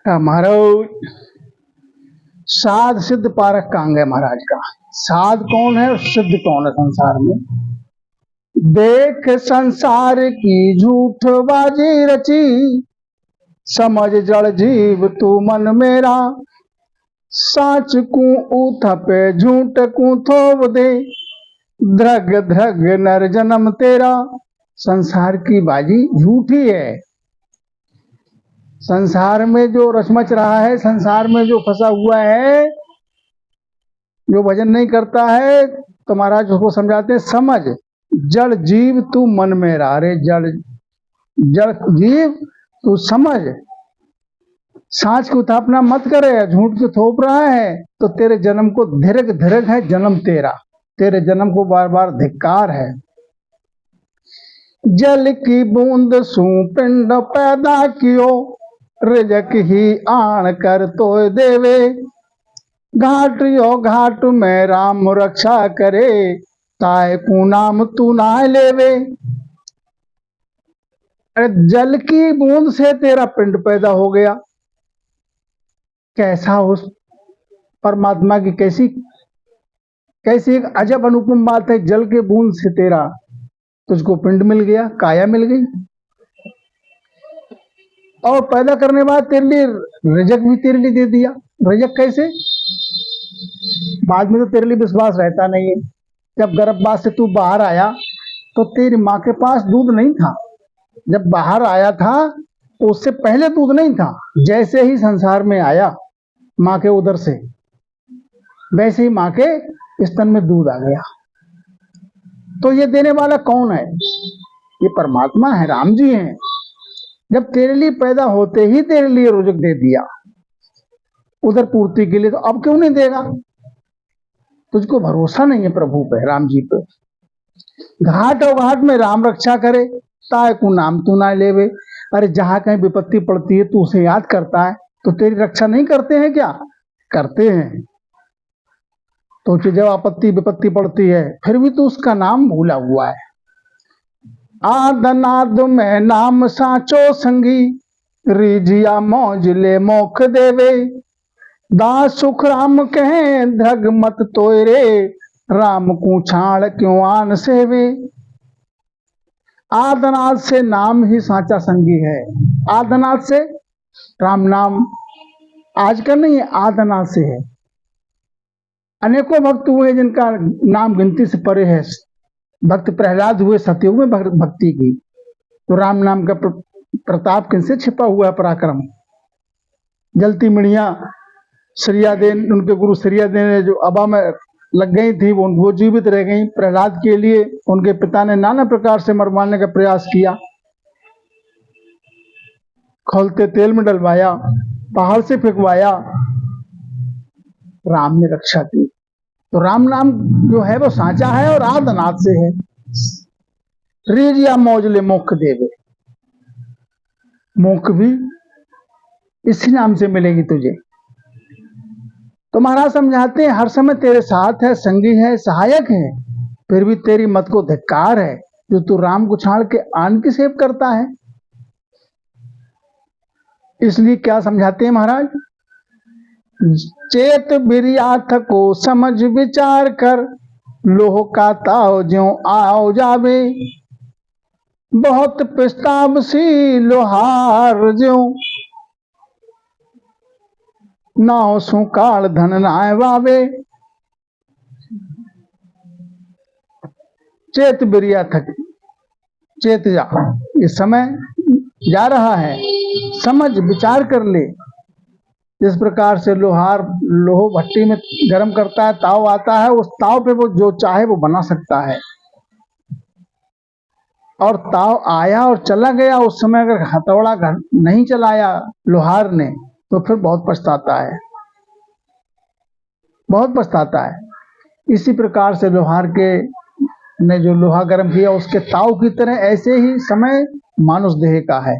महाराज साध सिद्ध पारक का अंग है महाराज का। साध कौन है और सिद्ध कौन है संसार में? देख संसार की झूठबाजी रची, समझ जड़ जीव तू मन मेरा, साच को उथपे झूठ को थोप दे, ध्रग ध्रग नर जन्म तेरा। संसार की बाजी झूठी है। संसार में जो रचमच रहा है, संसार में जो फंसा हुआ है, जो भजन नहीं करता है, तो महाराज उसको समझाते हैं समझ जड़ जीव तू मन में रहा। अरे जड़ जीव तू समझ, सांच को थापना मत करे, झूठ को थोप रहा है तो तेरे जन्म को धिरक धिरक है जन्म तेरा, तेरे जन्म को बार बार धिक्कार है। जल की बूंद सू पिंड पैदा कियो, रिजक ही आन कर तो देवे, घाट यो घाट में राम रक्षा करे, ताए को नाम तू ना लेवे। अरे जल की बूंद से तेरा पिंड पैदा हो गया। कैसा उस परमात्मा की कैसी कैसी एक अजब अनुपम बात है। जल के बूंद से तेरा तुझको पिंड मिल गया, काया मिल गई, और पैदा करने बाद तेरे लिए रिजक भी तेरे लिए दे दिया। रिजक कैसे? बाद में तो तेरे लिए विश्वास रहता नहीं है। जब गर्भवास से तू बाहर आया तो तेरी माँ के पास दूध नहीं था। जब बाहर आया था तो उससे पहले दूध नहीं था। जैसे ही संसार में आया माँ के उदर से, वैसे ही माँ के स्तन में दूध आ गया। तो ये देने वाला कौन है? ये परमात्मा है, राम जी हैं। जब तेरे लिए पैदा होते ही तेरे लिए रुजक दे दिया उधर पूर्ति के लिए, तो अब क्यों नहीं देगा? तुझको भरोसा नहीं है प्रभु पे, राम जी पे। घाट और घाट में राम रक्षा करे, ताए को नाम तू ना लेवे। अरे जहां कहीं विपत्ति पड़ती है तू उसे याद करता है, तो तेरी रक्षा नहीं करते हैं क्या? करते हैं। तो जब आपत्ति विपत्ति पड़ती है फिर भी तू उसका नाम भूला हुआ है। आदनाद में नाम साचो संगी, रिजिया मौज ले मोख देवे, दास सुख राम कहे धग मत तोय रे, राम को छाड़ क्यों आन सेवे। आदनाद से नाम ही साचा संगी है। आदनाद से राम नाम आज का नहीं है, आदनाद से है। अनेकों भक्त हुए जिनका नाम गिनती से परे है। भक्त प्रहलाद हुए सतयुग में भक्ति की, तो राम नाम का प्रताप किनसे छिपा हुआ है? पराक्रम। जलती मिड़िया श्रियादेन, उनके गुरु श्रियादेन जो अबा में लग गई थी, वो जीवित रह गई। प्रहलाद के लिए उनके पिता ने नाना प्रकार से मरवाने का प्रयास किया, खोलते तेल में डलवाया, पहाड़ से फेंकवाया, राम ने रक्षा की। तो राम नाम जो है वो साचा है और आदनाथ से है। रिजिया मौजले मोक्ष देवे, मोक्ष भी इसी नाम से मिलेगी तुझे। तो महाराज समझाते हैं हर समय तेरे साथ है, संगी है, सहायक है, फिर भी तेरी मत को धिक्कार है जो तू राम को छाड़ के आन की सेव करता है। इसलिए क्या समझाते हैं महाराज? चेत बिरियाथ को समझ विचार कर, लोह का ताव ज्यों आओ जावे, बहुत प्रस्ताव सी लोहार ज्यों, नाव सु काल धन नाय वावे। चेत बिरिया थक, चेत जा, ये समय जा रहा है, समझ विचार कर ले। जिस प्रकार से लोहार लोह भट्टी में गर्म करता है, ताव आता है, उस ताव पे वो जो चाहे वो बना सकता है। और ताव आया और चला गया, उस समय अगर हथौड़ा नहीं चलाया लोहार ने तो फिर बहुत पछताता है, बहुत पछताता है। इसी प्रकार से लोहार के ने जो लोहा गर्म किया उसके ताव की तरह ऐसे ही समय मानुष देह का है।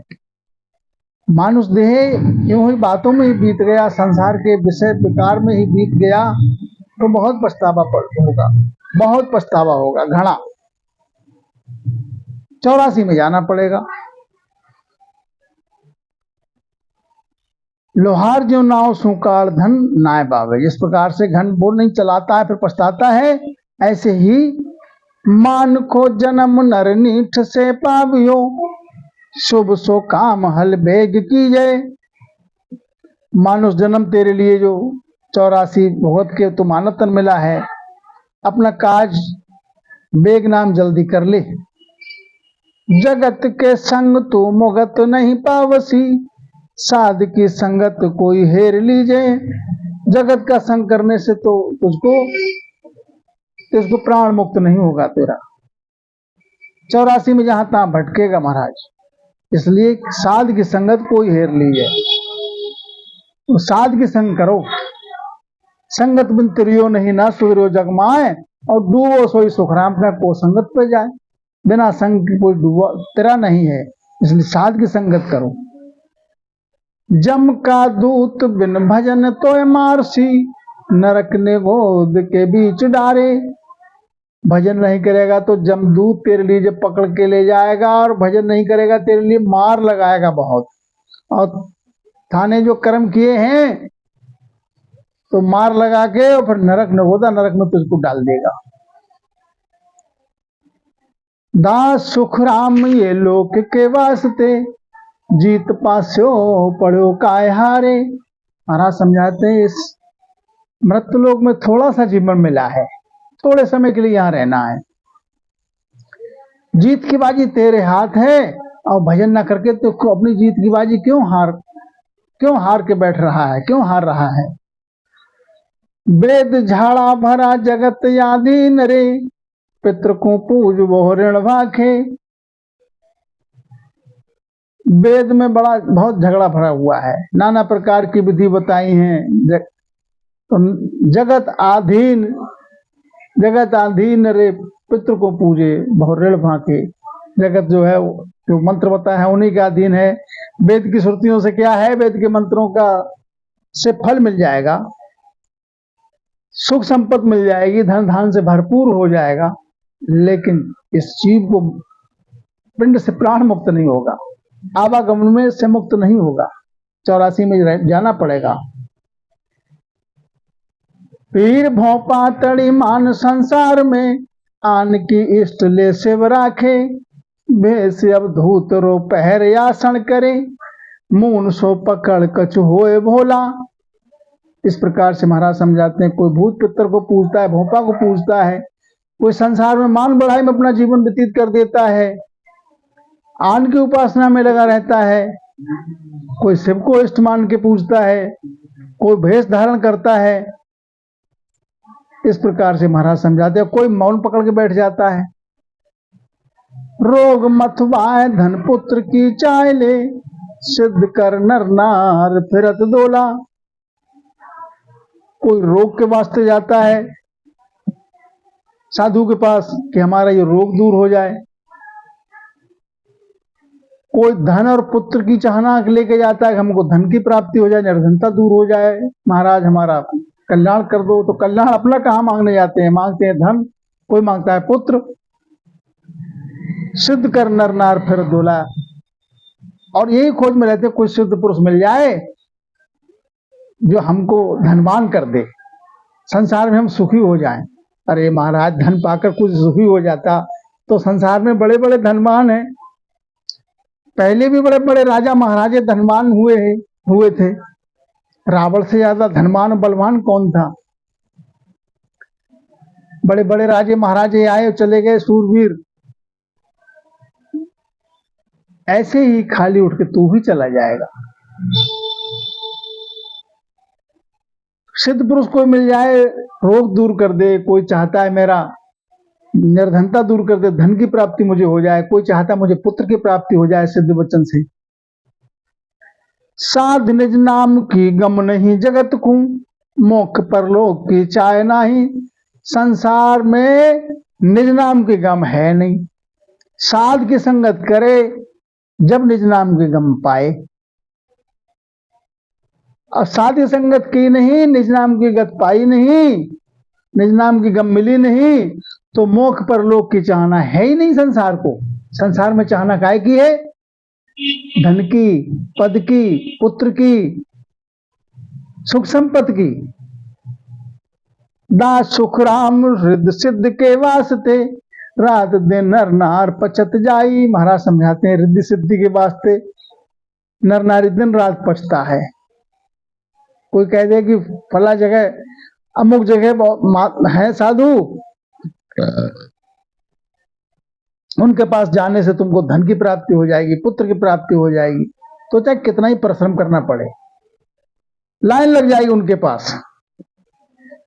मानुष देह यूं ही बातों में ही बीत गया, संसार के विषय विकार में ही बीत गया, तो बहुत पछतावा होगा, बहुत पछतावा होगा घना। 84 में जाना पड़ेगा। लोहार जो नाव सुकाल धन नाय बावे। जिस प्रकार से घन बोर नहीं चलाता है फिर पछताता है, ऐसे ही मान को जन्म नर नीठ से पावियो, शुभ सो काम हल बेग कीजिए। मानुष जन्म तेरे लिए जो 84 भुगत के तो मानव तन मिला है, अपना काज बेग नाम जल्दी कर ले। जगत के संग तू मुगत नहीं पावसी, साध की संगत कोई हेर लीजिए। जगत का संग करने से तो तुझको प्राण मुक्त नहीं होगा तेरा, 84 में जहां तहां भटकेगा महाराज। इसलिए साध की संगत कोई हेर लीजिए, तो साध की संग करो। संगत बिन तिरियो नहीं ना सुधरो जग माए, और डूबो सोई सुखराम का को संगत पे जाए। बिना संग की कोई डूबो तेरा नहीं है, इसलिए साध की संगत करो। जम का दूत बिन भजन तोय मारसी, नरक ने गोद के बीच डारे। भजन नहीं करेगा तो जमदूत तेरे लिए जब पकड़ के ले जाएगा, और भजन नहीं करेगा तेरे लिए मार लगाएगा बहुत। और थाने जो कर्म किए हैं तो मार लगा के और फिर नरक नगोदा, नरक में तुझको डाल देगा। दास सुख राम ये लोक के वास्ते, जीत पास्यो पड़ो काय हारे। महाराज समझाते हैं इस मृत्युलोक में थोड़ा सा जीवन मिला है, थोड़े समय के लिए यहाँ रहना है। जीत की बाजी तेरे हाथ है, और भजन ना करके तो अपनी जीत की बाजी क्यों हार के बैठ रहा है, क्यों हार रहा है। वेद झाड़ा भरा जगत यादी नरे, पितृ को पूज बहु ऋण भाखे। वेद में बहुत झगड़ा भरा हुआ है, नाना प्रकार की विधि बताई हैं। तो जगत आधीन रे, पितृ को पूजे बहु ऋण भाखे। जगत जो है जो मंत्र बताया है उन्हीं के अधीन है। वेद की श्रुतियों से क्या है, वेद के मंत्रों का से फल मिल जाएगा, सुख संपत्ति मिल जाएगी, धन धान से भरपूर हो जाएगा, लेकिन इस जीव को पिंड से प्राण मुक्त नहीं होगा, आवागमन में से मुक्त नहीं होगा, 84 में जाना पड़ेगा। पीर भोपा तड़ी मान संसार में, आन की इष्ट ले शिव राखे। भेष अब धूत रो पहर आसन करे, मून सो पकड़ कछु होए भोला। इस प्रकार से महाराज समझाते हैं, कोई भूत पितर को पूजता है, भोपा को पूजता है, कोई संसार में मान बढ़ाई में अपना जीवन व्यतीत कर देता है, आन की उपासना में लगा रहता है, कोई शिव को इष्ट मान के पूजता है, कोई भेष धारण करता है। इस प्रकार से महाराज समझाते हैं, कोई मौन पकड़ के बैठ जाता है। रोग मथवाए धन पुत्र की चाय ले, सिद्ध कर नर नार फिरत दोला। कोई रोग के वास्ते जाता है साधु के पास कि हमारा ये रोग दूर हो जाए, कोई धन और पुत्र की चाहना लेके जाता है कि हमको धन की प्राप्ति हो जाए, निर्धनता दूर हो जाए, महाराज हमारा कल्याण कर दो। तो कल्याण अपना कहाँ मांगने जाते हैं, मांगते हैं धन, कोई मांगता है पुत्र। सिद्ध कर नर नार फिर दोला, और यही खोज में रहते कोई सिद्ध पुरुष मिल जाए जो हमको धनवान कर दे, संसार में हम सुखी हो जाएं। अरे महाराज धन पाकर कुछ सुखी हो जाता तो संसार में बड़े बड़े धनवान हैं, पहले भी बड़े बड़े राजा महाराजे धनवान हुए थे। रावण से ज्यादा धनवान बलवान कौन था। बड़े बड़े राजे महाराजे आए चले गए, सूरवीर। ऐसे ही खाली उठ के तू भी चला जाएगा। सिद्ध पुरुष कोई मिल जाए, रोग दूर कर दे, कोई चाहता है मेरा निर्धनता दूर कर दे, धन की प्राप्ति मुझे हो जाए, कोई चाहता है मुझे पुत्र की प्राप्ति हो जाए सिद्ध वचन से। साध निज नाम की गम नहीं जगत को, मोक्ष परलोक की चाय नहीं। संसार में निज नाम की गम है नहीं, साध की संगत करे जब निज नाम की गम पाए। और साध की संगत की नहीं, निज नाम की गत पाई नहीं, निज नाम की गम मिली नहीं, तो मोक्ष परलोक की चाहना है ही नहीं संसार को। संसार में चाहना काहे की है, धन की, पद की, पुत्र की, सुख संपत्ति की। दास सुख राम हृदय सिद्ध के वास्ते, रात दिन नर नार पचत जाई। महाराज समझाते हैं रिद्धि सिद्धि के वास्ते नर नारी दिन रात पचता है। कोई कह दे कि फला जगह अमुक जगह है साधु, उनके पास जाने से तुमको धन की प्राप्ति हो जाएगी, पुत्र की प्राप्ति हो जाएगी, तो चाहे कितना ही परिश्रम करना पड़े, लाइन लग जाएगी उनके पास,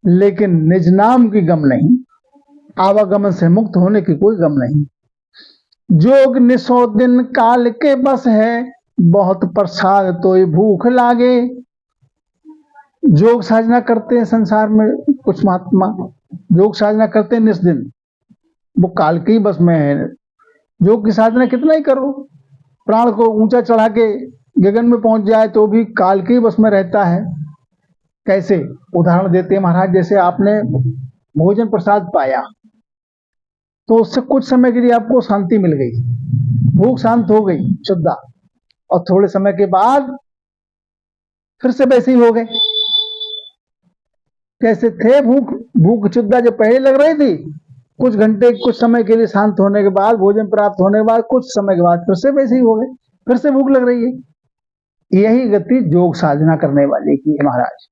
लेकिन निज नाम की गम नहीं, आवागमन से मुक्त होने की कोई गम नहीं। जोग निसो दिन काल के बस है, बहुत प्रसाद तो भूख लागे। जोग साधना करते हैं संसार में कुछ महात्मा, योग साधना करते हैं निस दिन, वो काल के ही बस में है। योग की साधना कितना ही करो, प्राण को ऊंचा चढ़ा के गगन में पहुंच जाए तो भी काल के ही बस में रहता है। कैसे? उदाहरण देते हैं महाराज, जैसे आपने भोजन प्रसाद पाया तो उससे कुछ समय के लिए आपको शांति मिल गई, भूख शांत हो गई शुद्धा, और थोड़े समय के बाद फिर से वैसे ही हो गए। कैसे थे? भूख शुद्धा जो पहले लग रही थी, कुछ घंटे कुछ समय के लिए शांत होने के बाद, भोजन प्राप्त होने के बाद कुछ समय के बाद फिर से वैसे ही हो गए, फिर से भूख लग रही है। यही गति योग साधना करने वाले की है महाराज।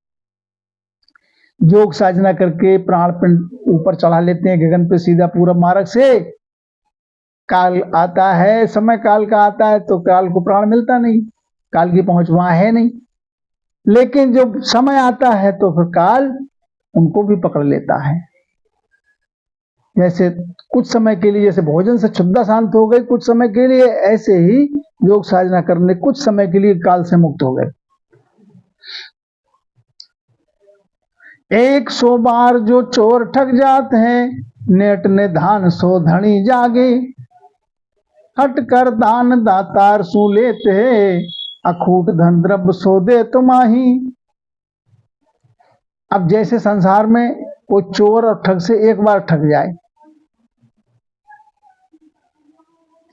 योग साधना करके प्राण पिंड ऊपर चढ़ा लेते हैं गगन पे सीधा पूरब मार्ग से। काल आता है, समय काल का आता है तो काल को प्राण मिलता नहीं, काल की पहुंच वहां है नहीं, लेकिन जब समय आता है तो फिर काल उनको भी पकड़ लेता है। जैसे कुछ समय के लिए, जैसे भोजन से क्षुधा शांत हो गई कुछ समय के लिए, ऐसे ही योग साधना करने कुछ समय के लिए काल से मुक्त हो गए। 100 बार जो चोर ठग जाते हैं, नेट ने धान सो धनी जागे। हट कर दान दातार सू लेते हैं, अखूट धन द्रव्य सो दे तुमाही। अब जैसे संसार में कोई चोर और ठग से एक बार ठग जाए,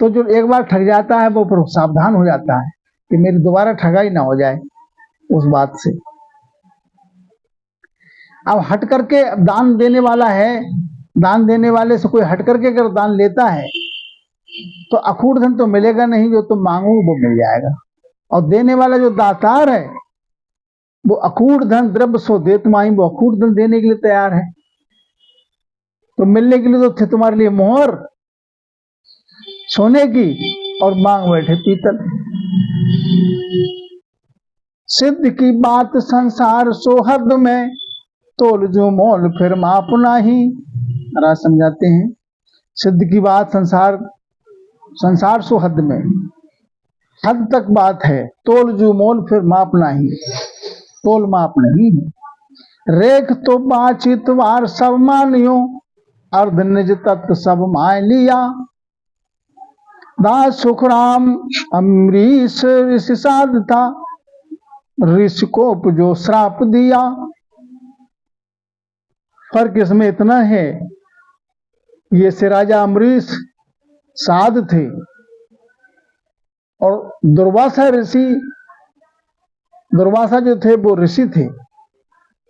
तो जो एक बार ठग जाता है वो फिर सावधान हो जाता है कि मेरी दोबारा ठगाई ना हो जाए उस बात से। अब हट करके दान देने वाला है, दान देने वाले से कोई हट करके अगर दान लेता है तो अखूट धन तो मिलेगा नहीं, जो तुम मांगोगे वो मिल जाएगा। और देने वाला जो दातार है वो अखूट धन द्रव्य सो दे तुम्हारी, वो अखूट धन देने के लिए तैयार है। तो मिलने के लिए तो थे तुम्हारे लिए मोहर सोने की, और मांग बैठे पीतल। सिद्ध की बात संसार सोहद में, तोल जो मोल फिर माप नाही। महाराज समझाते हैं सिद्ध की बात संसार सोहद में, हद तक बात है, तोल जो मोल फिर माप नाही, तोल माप नहीं है। रेख तो बाचित वार सब मानियो, अर्ध निज तत्व सब मान लिया। दास सुखराम अमरीश ऋषि साध था, ऋषि को जो श्राप दिया। फर्क इसमें इतना है, ये से राजा अमरीश साध थे और दुर्वासा जो थे वो ऋषि थे।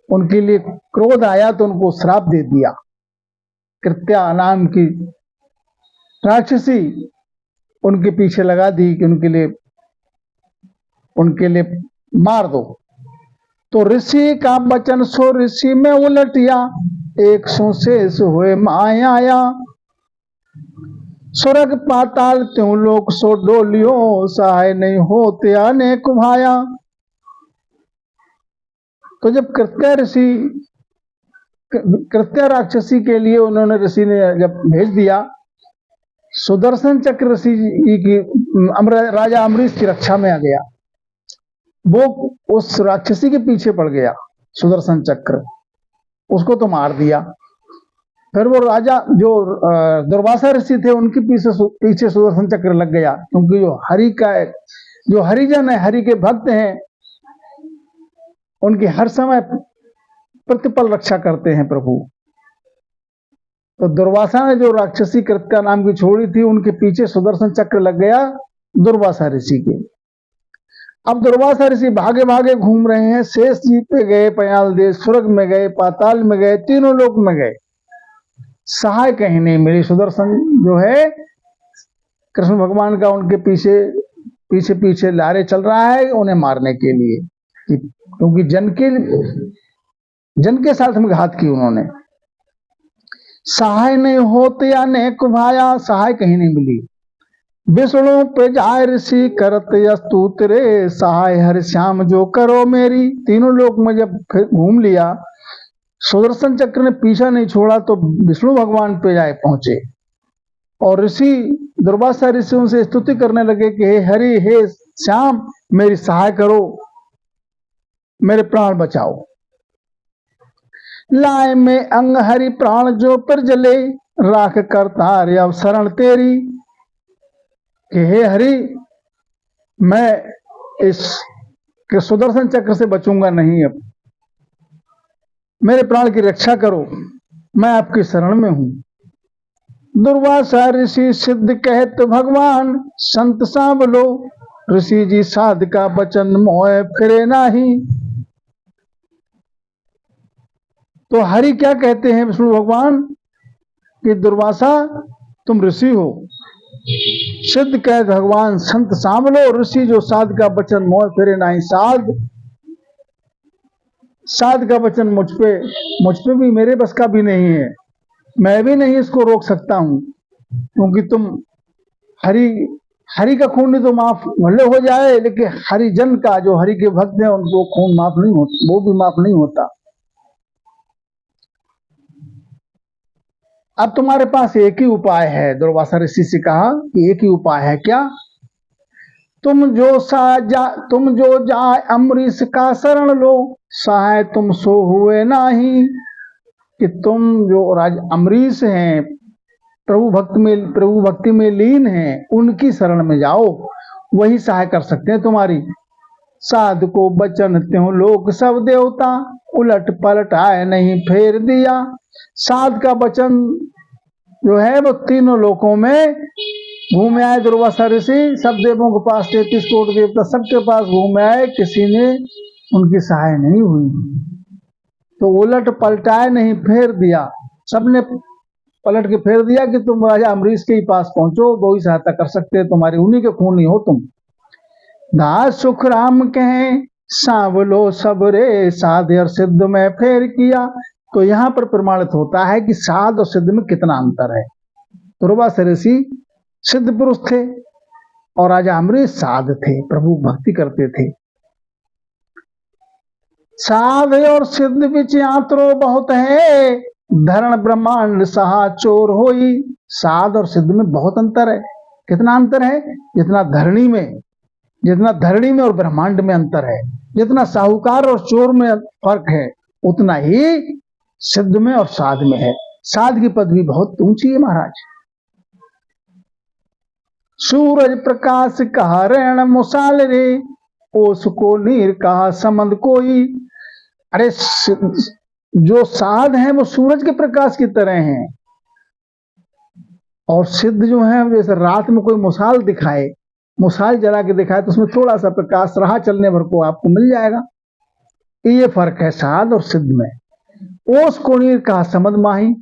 उनके लिए क्रोध आया तो उनको श्राप दे दिया। कृत्या नाम की राक्षसी उनके पीछे लगा दी कि उनके लिए मार दो। तो ऋषि का वचन सो ऋषि में उलटिया, 100 शेष हुए माया। स्वर्ग पाताल त्यों लोक सो डोलियो, सहाय नहीं होते अनेक भाया। तो जब कृत्या राक्षसी के लिए उन्होंने ऋषि ने जब भेज दिया, सुदर्शन चक्र ऋषि की राजा अमरीश की रक्षा में आ गया। वो उस राक्षसी के पीछे पड़ गया सुदर्शन चक्र, उसको तो मार दिया। फिर वो राजा जो दुर्वासा ऋषि थे उनके पीछे सुदर्शन चक्र लग गया, क्योंकि जो हरिजन है, हरि के भक्त हैं, उनकी हर समय प्रतिपल रक्षा करते हैं प्रभु। तो दुर्वासा ने जो राक्षसी कृत्या नाम की छोड़ी थी, उनके पीछे सुदर्शन चक्र लग गया दुर्वासा ऋषि के। अब दुर्वासा ऋषि भागे भागे घूम रहे हैं। शेष जी पे गए, पयाल देश, स्वर्ग में गए, पाताल में गए, तीनों लोक में गए, सहाय कहीं नहीं मिली। सुदर्शन जो है कृष्ण भगवान का उनके पीछे पीछे पीछे लारे चल रहा है उन्हें मारने के लिए, क्योंकि जन के साथ में घात की उन्होंने। सहाय नहीं होते अनेक भाया, सहाय कहीं नहीं मिली। विष्णु पे जाय ऋषि करत स्तुत रे, सहाय हर श्याम जो करो मेरी। तीनों लोक में जब घूम लिया, सुदर्शन चक्र ने पीछा नहीं छोड़ा, तो विष्णु भगवान पे जाए पहुंचे और ऋषि दुर्वासा ऋषि उनसे स्तुति करने लगे कि हे हरि, हे श्याम, मेरी सहाय करो, मेरे प्राण बचाओ। लाए में अंग हरि प्राण जो पर जले, राख करतार अब शरण तेरी। कि हे हरि, मैं इस सुदर्शन चक्र से बचूंगा नहीं, अब मेरे प्राण की रक्षा करो, मैं आपकी शरण में हूं। दुर्वासा ऋषि सिद्ध कहत भगवान, संत सांवलो, ऋषि जी साध का बचन मोह फिरे नाही। तो हरि क्या कहते हैं विष्णु भगवान कि दुर्वासा तुम ऋषि हो, सिद्ध कह भगवान संत सांवलो, ऋषि जो साध का वचन मोह फिरे नहीं। साध का वचन मुझ पे भी मेरे बस का भी नहीं है, मैं भी नहीं इसको रोक सकता हूं, क्योंकि तुम हरि का खून नहीं तो माफ भले हो जाए, लेकिन हरिजन का, जो हरि के भक्त हैं, उनको खून माफ नहीं होता, वो भी माफ नहीं होता। अब तुम्हारे पास एक ही उपाय है, दुर्वासा ऋषि से कहा कि एक ही उपाय है। क्या? तुम जो जाए अम्बरीश का शरण लो, सहाय तुम सो हुए नाही। कि तुम जो राज अम्बरीश हैं, प्रभु भक्ति में लीन हैं, उनकी शरण में जाओ, वही सहाय कर सकते हैं तुम्हारी। साध को बचन त्यों लोक सब देवता, उलट पलट आए नहीं फेर दिया। साध का वचन जो है वो तीनों लोकों में घूमे आए। दुर्वासा ऋषि सब देवों के पास, 33 करोड़ देवता सबके पास घूमे आए, किसी ने उनकी सहाय नहीं हुई। तो उलट पलटाए नहीं फेर दिया, सबने पलट के फेर दिया कि तुम राजा अम्बरीश के ही पास पहुंचो, वो ही सहायता कर सकते हैं तुम्हारी, उन्हीं के खून नहीं हो तुम। दास सुख राम कहे सांवलो सबरे, साध और सिद्ध में फेर किया। तो यहां पर प्रमाणित होता है कि साध और सिद्ध में कितना अंतर है। दुर्वासा ऋषि सिद्ध पुरुष थे और राजा अम्बरीश साध थे, प्रभु भक्ति करते थे। साध और सिद्ध बिच आंतरो बहुत है, धरण ब्रह्मांड सहा चोर होई। साध और सिद्ध में बहुत अंतर है। कितना अंतर है? जितना धरणी में और ब्रह्मांड में अंतर है, जितना साहूकार और चोर में फर्क है, उतना ही सिद्ध में और साध में है। साध की पदवी बहुत ऊंची है महाराज। सूरज प्रकाश कहा रण मुसाल रे, ओस को नीर कहा समंद कोई। अरे जो साध हैं वो सूरज के प्रकाश की तरह हैं, और सिद्ध जो है जैसे रात में कोई मुसाल दिखाए, मुसाल जला के दिखाए तो उसमें थोड़ा सा प्रकाश राह चलने भर को आपको मिल जाएगा। ये फर्क है साध और सिद्ध में। ओस को नीर कहा समद माही।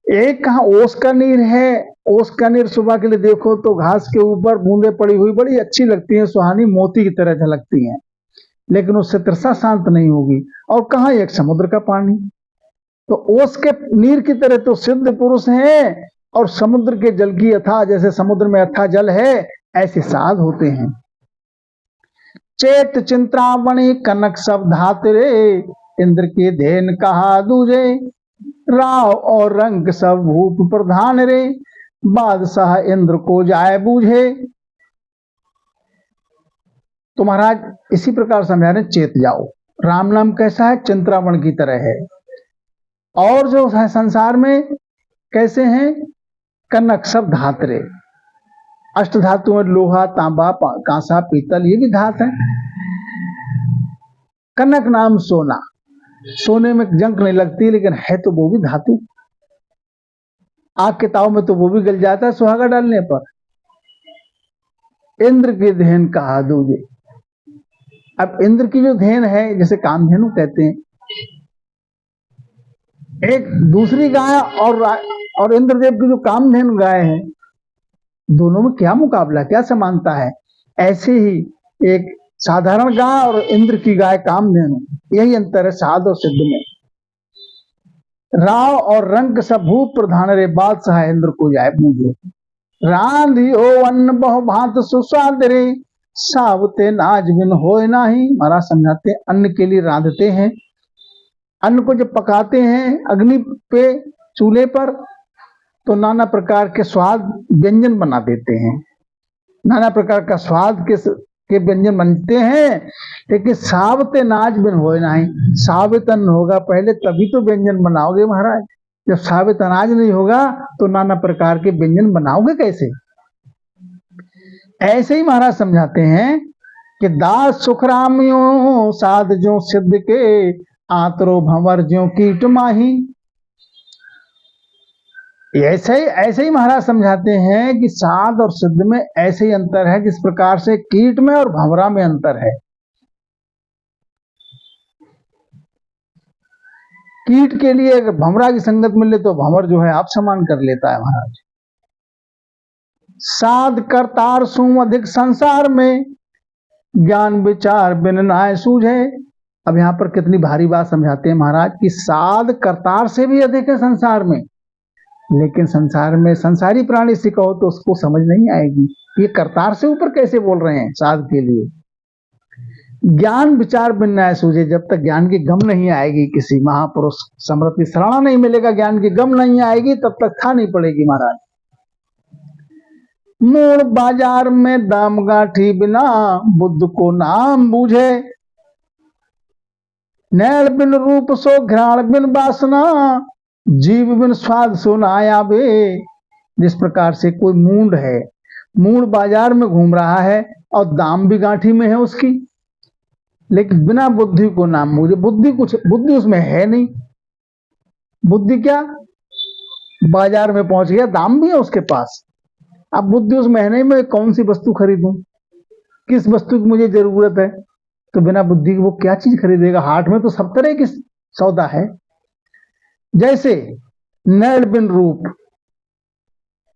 एक कहा ओस का नीर है, ओस का नीर सुबह के लिए देखो तो घास के ऊपर बूंदे पड़ी हुई बड़ी अच्छी लगती हैं, सुहानी मोती की तरह झलकती हैं, लेकिन उससे तृषा शांत नहीं होगी। और कहा एक समुद्र का पानी। तो ओस के नीर की तरह तो सिद्ध पुरुष हैं, और समुद्र के जल की अथाह, जैसे समुद्र में अथाह जल है, ऐसे साध होते हैं। चेत चिंतामणि कनक सब धात रे, इंद्र के धेन कहा दूजे। राव और रंग सब भूप प्रधान रे, बादशाह इंद्र को जाए बूझे। तो महाराज इसी प्रकार समझा रहे, चेत जाओ। राम नाम कैसा है? चिंतामण की तरह है। और जो है संसार में कैसे हैं? कनक सब धातरे। अष्ट धातु में लोहा, तांबा, कांसा, पीतल, ये भी धात है। कनक नाम सोना, सोने में जंक नहीं लगती, लेकिन है तो वो भी धातु। आग के ताव में तो वो भी गल जाता है सुहागा डालने पर। इंद्र के देहन कहा दूजे। अब इंद्र की जो धेन है, जैसे कामधेनु कहते हैं, एक दूसरी गाय और इंद्रदेव की जो कामधेनु गाय है, दोनों में क्या मुकाबला, क्या समानता है। ऐसे ही एक साधारण गाय और इंद्र की गाय कामधेनु, यही अंतर है साध और सिद्ध में। राव और रंग सब भूप प्रधान रे, बादशाह इंद्र को जाए पूजो। रांधि हो अन्न बहु भांत सुस्वाद रे, सावते नाज बिन होए नाही। महाराज समझाते हैं, अन्न के लिए रांधते हैं, अन्न को जब पकाते हैं अग्नि पे, चूल्हे पर, तो नाना प्रकार के स्वाद व्यंजन बना देते हैं, नाना प्रकार का स्वाद के व्यंजन बनते हैं। लेकिन सावते नाज बिन होए नाही, सावित अन्न होगा पहले तभी तो व्यंजन बनाओगे महाराज। जब सावित अनाज नहीं होगा तो नाना प्रकार के व्यंजन बनाओगे कैसे। ऐसे ही महाराज समझाते हैं कि दास सुखरामियों साध जो सिद्ध के, आतरो भंवर ज्यों कीट माही। ऐसे ही महाराज समझाते हैं कि साध और सिद्ध में ऐसे ही अंतर है जिस प्रकार से कीट में और भंवरा में अंतर है। कीट के लिए अगर भंवरा की संगत मिले तो भंवर जो है आप समान कर लेता है महाराज। साध करतार सु अधिक संसार में, ज्ञान विचार बिन नाय सूझे। अब यहाँ पर कितनी भारी बात समझाते हैं महाराज कि साध करतार से भी अधिक है संसार में, लेकिन संसार में संसारी प्राणी से कहो तो उसको समझ नहीं आएगी, ये करतार से ऊपर कैसे बोल रहे हैं साध के लिए। ज्ञान विचार बिन नाय सूझे, जब तक ज्ञान की गम नहीं आएगी, किसी महापुरुष समृति शरणा नहीं मिलेगा, ज्ञान की गम नहीं आएगी, तब तक खा नहीं पड़ेगी महाराज। मूल बाजार में दाम गाठी बिना, बुद्ध को नाम बूझे। नैल बिन रूप सो घ्राण बिन वासना, जीव बिन स्वाद सो न आयाबे। जिस प्रकार से कोई मूंड है, मूंड बाजार में घूम रहा है और दाम भी गांठी में है उसकी, लेकिन बिना बुद्धि को नाम बूझे। बुद्धि उसमें है नहीं। बुद्धि क्या, बाजार में पहुंच गया, दाम भी है उसके पास, अब बुद्धि उसमें है नहीं, मैं कौन सी वस्तु खरीदूं, किस वस्तु की मुझे जरूरत है, तो बिना बुद्धि वो क्या चीज खरीदेगा। हाट में तो सब तरह की सौदा है। जैसे नैल बिन रूप,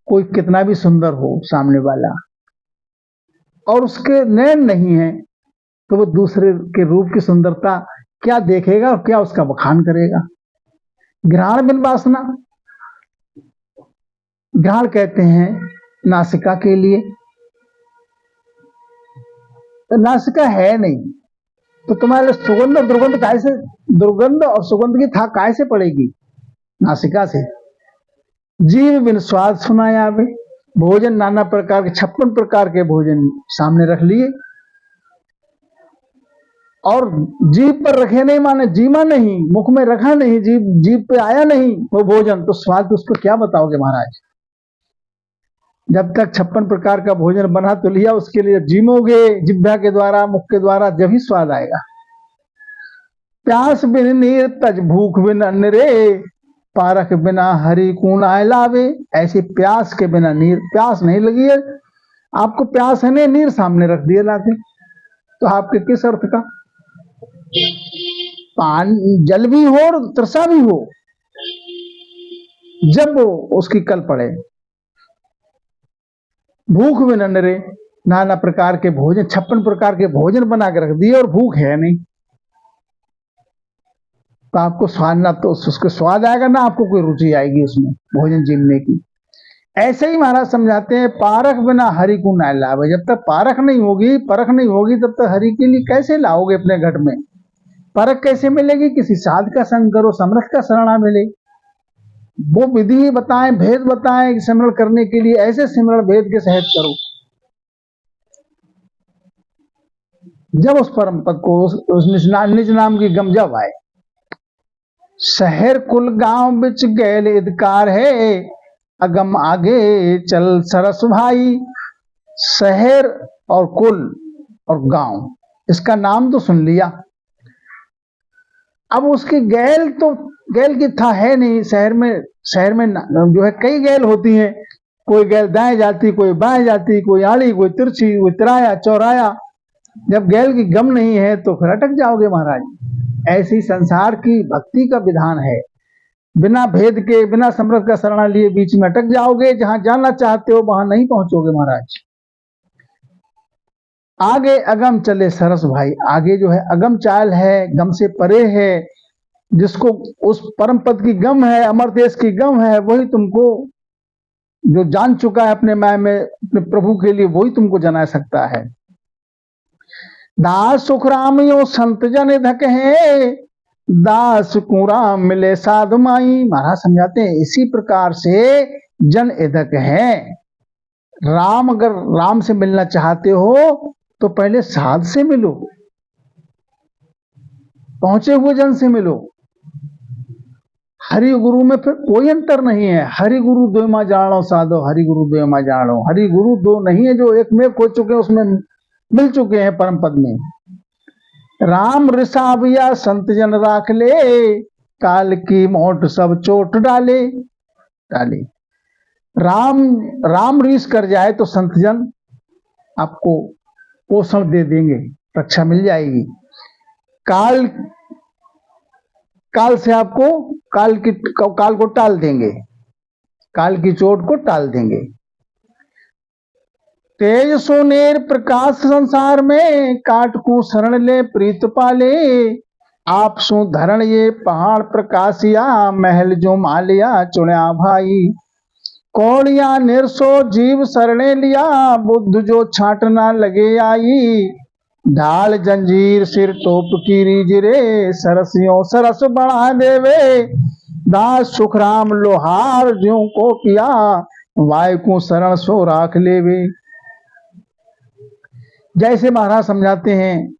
कोई कितना भी सुंदर हो सामने वाला और उसके नैन नहीं है, तो वो दूसरे के रूप की सुंदरता क्या देखेगा और क्या उसका बखान करेगा। घ्राण बिन वासना, घ्राण कहते हैं नासिका के लिए, तो नासिका है नहीं, तो तुम्हारे सुगंध और दुर्गंध कैसे, दुर्गंध और सुगंध की था कैसे पड़ेगी नासिका से। जीव बिन स्वाद सुनाया बे, भोजन नाना प्रकार के 56 प्रकार के भोजन सामने रख लिए और जीभ पर रखे नहीं, माने जीमा नहीं, मुख में रखा नहीं, जीभ पे आया नहीं वो भोजन, तो स्वाद उस पर क्या बताओगे महाराज। जब तक 56 प्रकार का भोजन बना तो लिया, उसके लिए जीमोगे जिह्वा के द्वारा, मुख के द्वारा, जब ही स्वाद आएगा। प्यास बिन नीर तज भूख बिन अन्न रे, पारक बिना हरि कून आए लावे। ऐसी प्यास के बिना नीर, प्यास नहीं लगी है आपको, प्यास है नहीं, नीर सामने रख दिए लाके, तो आपके किस अर्थ का। पानी जल भी हो और तृषा भी हो, जब वो उसकी कल पड़े। भूख बिन अन्न रे, नाना प्रकार के भोजन, 56 प्रकार के भोजन बना के रख दिए और भूख है नहीं, तो आपको स्वाद, ना तो उसके स्वाद आएगा ना आपको कोई रुचि आएगी उसमें भोजन जीवने की। ऐसे ही महाराज समझाते हैं, पारख बिना हरि को ना लावे। जब तक पारख नहीं होगी, परख नहीं होगी, तब तक हरि के लिए कैसे लाओगे अपने घट में। परख कैसे मिलेगी, किसी साध का संग करो, समर्थ का शरणा मिले, वो विधि बताएं, भेद बताएं सिमरण करने के लिए, ऐसे सिमरण भेद के सहित करो। जब उस परम पद को, उस निज नाम की गम जब आए। शहर कुल गांव बिच गैल इदकार है, अगम आगे चल सरस भाई। शहर और कुल और गांव, इसका नाम तो सुन लिया, अब उसकी गैल तो गैल की था है नहीं। शहर में जो है कई गैल होती हैं, कोई गैल दाएं जाती, कोई बाएं जाती, कोई आड़ी, कोई तिरछी, कोई तिराया चौराया, जब गैल की गम नहीं है तो फिर अटक जाओगे महाराज। ऐसी संसार की भक्ति का विधान है। बिना भेद के, बिना समर्थ का शरण लिए बीच में अटक जाओगे, जहां जाना चाहते हो वहां नहीं पहुंचोगे महाराज। आगे अगम चले सरस भाई, आगे जो है अगम चाल है, गम से परे है। जिसको उस परम पद की गम है, अमर देश की गम है, वही तुमको, जो जान चुका है अपने माय में अपने प्रभु के लिए, वही तुमको जना सकता है। दास सुखराम यो संत जन धक है, दास कुराम मिले साधु माई। महाराज समझाते हैं इसी प्रकार से जन इधक है। राम, अगर राम से मिलना चाहते हो तो पहले साध से मिलो, पहुंचे हुए जन से मिलो। हरि गुरु में फिर कोई अंतर नहीं है। हरि गुरु दो मा जानो साधो, हरि गुरु दो मा जानो। हरि गुरु दो नहीं है, जो एक में खो चुके हैं उसमें मिल चुके हैं परम पद में। राम ऋषाभिया संत जन राख ले, काल की मोट सब चोट डाले। राम ऋष कर जाए तो संत जन आपको पोषण दे देंगे, रक्षा मिल जाएगी। काल से आपको काल को टाल देंगे, काल की चोट को टाल देंगे। तेज सोनेर प्रकाश संसार में, काट को शरण ले प्रीत पाले। आप सो धरण ये पहाड़ प्रकाशिया, महल जो मालिया चुण्या भाई। कौड़िया निरसो जीव शरणे लिया, बुद्ध जो छाटना लगे आई। ढाल जंजीर सिर तोप की रीज रे, सरसियों सरस बढ़ा देवे। दास सुखराम लोहार ज्यों को पिया, वाय को शरण सो राख लेवे। जैसे महाराज समझाते हैं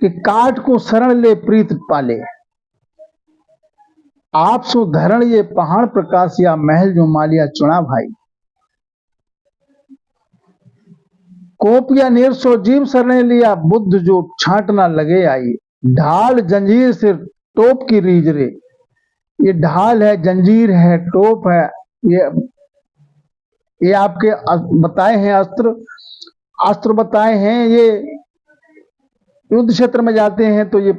कि काट को शरण ले प्रीत पाले, आप सो धरण ये पहाड़ प्रकाश या, महल जो मालिया चुना भाई। कोपिया नीर सो जीव शरण लिया, बुद्ध जो छांटना लगे आई। ढाल जंजीर सिर टोप की रीज रे, ये ढाल है, जंजीर है, टोप है, ये आपके बताए हैं अस्त्र बताए हैं। ये युद्ध क्षेत्र में जाते हैं तो ये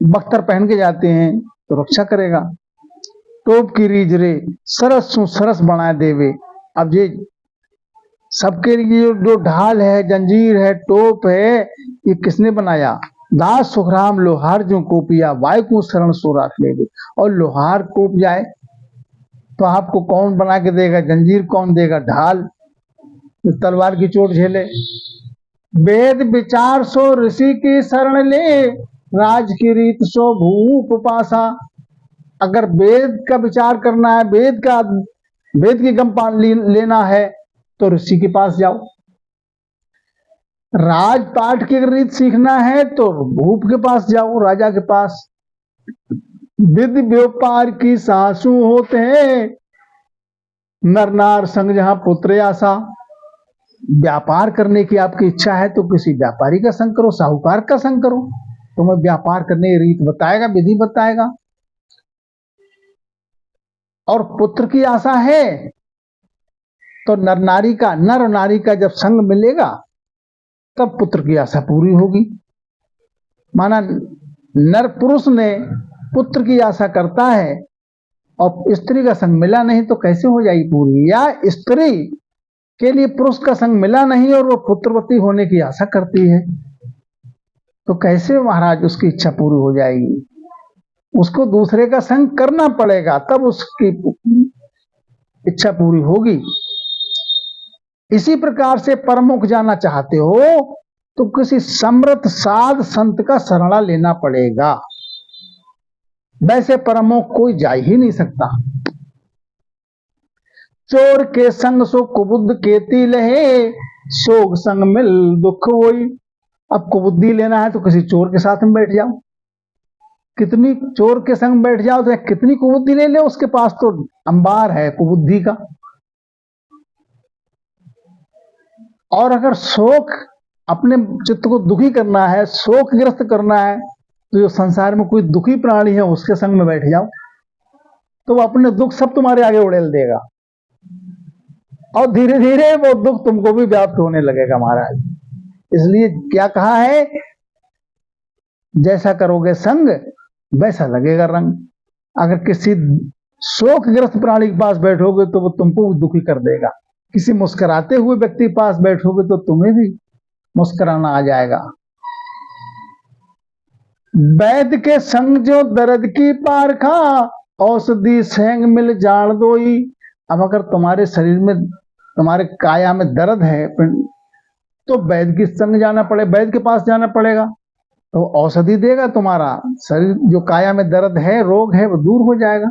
बख्तर पहन के जाते हैं तो रक्षा करेगा। टोप की रीज रे, सरस सु सरस बना देवे। अब ये सबके लिए जो ढाल है, जंजीर है, टोप है, ये किसने बनाया? दास सुखराम लोहार जो कोपिया, वायु को शरण सो राख लेवे। और लोहार कोप जाए तो आपको कौन बना के देगा? जंजीर कौन देगा? ढाल, तो तलवार की चोट झेले। वेद विचार सो ऋषि की शरण ले, राज की रीत सो भूप पासा। अगर वेद का विचार करना है, वेद की गम लेना है तो ऋषि के पास जाओ। राजपाट की रीत सीखना है तो भूप के पास जाओ, राजा के पास। विधि व्यापार की सासू होते हैं, नर नार संग जहां पुत्र आशा। व्यापार करने की आपकी इच्छा है तो किसी व्यापारी का संग करो, साहूकार का संग करो, तुम्हें व्यापार करने की रीत बताएगा, विधि बताएगा। और पुत्र की आशा है तो नर नारी का जब संग मिलेगा तब पुत्र की आशा पूरी होगी। माना नर पुरुष ने पुत्र की आशा करता है और स्त्री का संग मिला नहीं तो कैसे हो जाएगी पूरी? या स्त्री के लिए पुरुष का संग मिला नहीं और वो पुत्रवती होने की आशा करती है तो कैसे महाराज उसकी इच्छा पूरी हो जाएगी? उसको दूसरे का संग करना पड़ेगा तब उसकी इच्छा पूरी होगी। इसी प्रकार से परमुख जाना चाहते हो तो किसी समर्थ साध संत का शरणा लेना पड़ेगा, वैसे परमुख कोई जा ही नहीं सकता। चोर के संग सो कुबुद्ध केती लहे, सोग संग मिल दुख होई। अब कुबुद्धि लेना है तो किसी चोर के साथ में बैठ जाओ, कितनी चोर के संग बैठ जाओ तो कितनी कुबुद्धि ले ले, उसके पास तो अंबार है कुबुद्धि का। और अगर शोक अपने चित्त को दुखी करना है, शोक ग्रस्त करना है, तो जो संसार में कोई दुखी प्राणी है उसके संग में बैठ जाओ तो वो अपने दुख सब तुम्हारे आगे उड़ेल देगा। और धीरे धीरे वो दुख तुमको भी व्याप्त होने लगेगा महाराज। इसलिए क्या कहा है, जैसा करोगे संग वैसा लगेगा रंग। अगर किसी शोकग्रस्त प्राणी के पास बैठोगे तो वो तुमको भी दुखी कर देगा, किसी मुस्कुराते हुए व्यक्ति के पास बैठोगे तो तुम्हें भी मुस्कुराना आ जाएगा। वैद्य के संग जो दर्द की पारखा, औषधि सेंग मिल जान दोई। अब अगर तुम्हारे शरीर में, तुम्हारे काया में दर्द है तो वैद्य के संग जाना पड़े, वैद्य के पास जाना पड़ेगा, तो औषधि देगा, तुम्हारा शरीर जो काया में दर्द है, रोग है, वो दूर हो जाएगा।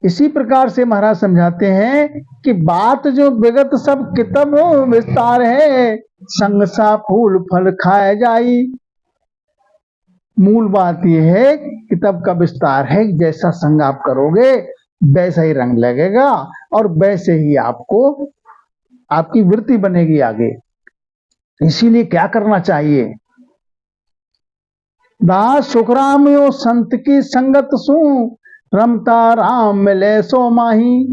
इसी प्रकार से महाराज समझाते हैं कि बात जो विगत सब कितब विस्तार है, संग सा फूल फल खाए जाई। मूल बात यह है, किताब का विस्तार है, जैसा संग आप करोगे वैसा ही रंग लगेगा और वैसे ही आपको आपकी वृत्ति बनेगी आगे। इसीलिए क्या करना चाहिए, दास सुखराम यो संत की संगत सु, रमता राम मिले सो माही।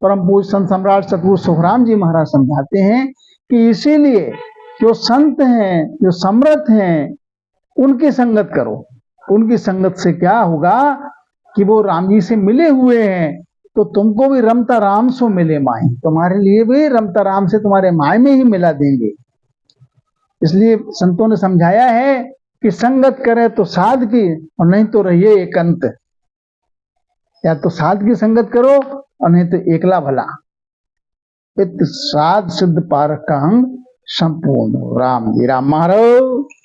परम पूज्य संत सम्राट सतगुरु सुखराम जी महाराज समझाते हैं कि इसीलिए जो संत हैं, जो समर्थ हैं, उनकी संगत करो। उनकी संगत से क्या होगा कि वो राम जी से मिले हुए हैं, तो तुमको भी रमता राम सो मिले माही, तुम्हारे लिए भी रमता राम से तुम्हारे माय में ही मिला देंगे। इसलिए संतों ने समझाया है कि संगत करे तो साध की और नहीं तो रहिए एकांत। या तो साध की संगत करो और नहीं तो एकला भला। इत साध सिद्ध पारक का अंग संपूर्ण। राम जी राम महाराज।